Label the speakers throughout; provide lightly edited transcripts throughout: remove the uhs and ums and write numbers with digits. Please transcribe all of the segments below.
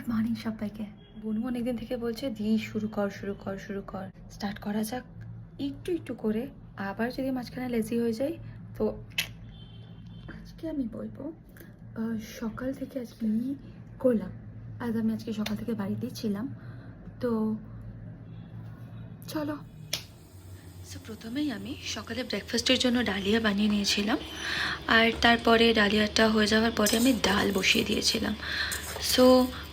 Speaker 1: Morning সবাইকে। বনু অনেকদিন থেকে বলছে দি শুরু কর স্টার্ট করা যাক একটু একটু করে। আবার যদি মাঝখানে লেজি হয়ে যায় তো আজকে আমি বলবো সকাল থেকে আজকে আমি করলাম। আজ আমি আজকে সকাল থেকে বাড়িতেই ছিলাম, তো চলো। সো প্রথমেই আমি সকালে ব্রেকফাস্টের জন্য ডালিয়া বানিয়ে নিয়েছিলাম, আর তারপরে ডালিয়াটা হয়ে যাওয়ার পরে আমি ডাল বসিয়ে দিয়েছিলাম। সো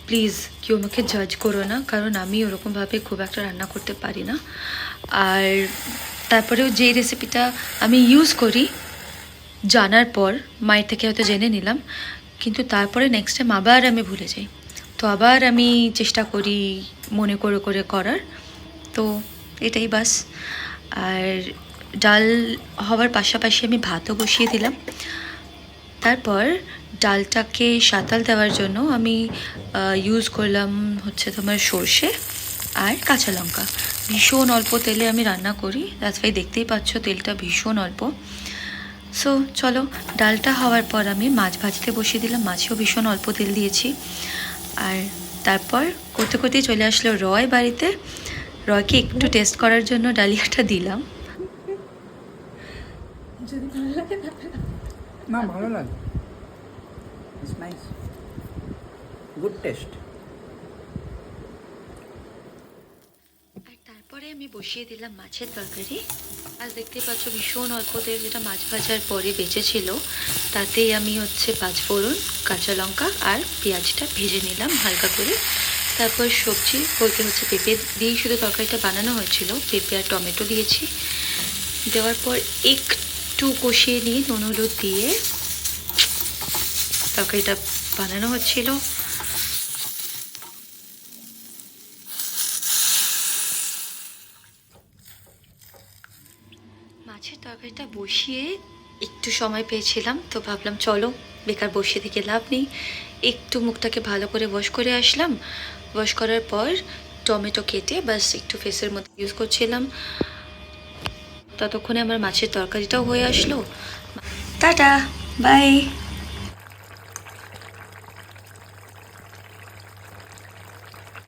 Speaker 1: প্লিজ কেউ আমাকে জাজ করো না, কারণ আমি ওরকমভাবে খুব একটা রান্না করতে পারি না। আর তারপরেও যে রেসিপিটা আমি ইউজ করি জানার পর মায়ের থেকে হয়তো জেনে নিলাম, কিন্তু তারপরে নেক্সট টাইম আবার আমি ভুলে যাই, তো আবার আমি চেষ্টা করি মনে করে করে করার। তো এটাই বাস। আর ডাল হওয়ার পাশাপাশি আমি ভাতও বসিয়ে দিলাম। তারপর ডালটাকে সাঁতাল দেওয়ার জন্য আমি ইউজ করলাম হচ্ছে তোমার সর্ষে আর কাঁচা লঙ্কা। ভীষণ অল্প তেলে আমি রান্না করি, দ্যাটস ওয়াই দেখতেই পাচ্ছ তেলটা ভীষণ অল্প। সো চলো, ডালটা হওয়ার পর আমি মাছ ভাজতে বসিয়ে দিলাম। মাছেও ভীষণ অল্প তেল দিয়েছি। আর তারপর করতে করতেই চলে আসলো রয় বাড়িতে। রয়কে একটু টেস্ট করার জন্য ডালিয়াটা দিলাম। যদি ভালো লাগে
Speaker 2: না, ভালো লাগে, ইটস নাইস, গুড টেস্ট।
Speaker 1: আর তারপরে আমি বসিয়ে দিলাম মাছের তরকারি। আজ দেখতে পাচ্ছ ভীষণ অল্প তেল, যেটা মাছ ভাজার পরে বেঁচেছিল, তাতেই আমি হচ্ছে পাঁচফোড়ন, কাঁচা লঙ্কা আর পেঁয়াজটা ভেজে নিলাম হালকা করে। তারপর সবজি বলতে হচ্ছে পেঁপে দিয়েই শুধু তরকারিটা বানানো হয়েছিল, পেঁপে আর টমেটো দিয়েছি। দেওয়ার পর একটু কষিয়ে নিয়ে নুন হলুদ দিয়ে তরকারিটা বানানো হচ্ছিল। মাছের তরকারিটা বসিয়ে একটু সময় পেয়েছিলাম, তো ভাবলাম চলো বেকার বসিয়ে থেকে লাভ নেই, একটু মুখটাকে ভালো করে ওয়াশ করে আসলাম। ওয়াশ করার পর টমেটো কেটে বাস একটু ফেসের মধ্যে ইউজ করছিলাম। ততক্ষণে আমার মাছের তরকারিটাও হয়ে আসলো। Tata, by.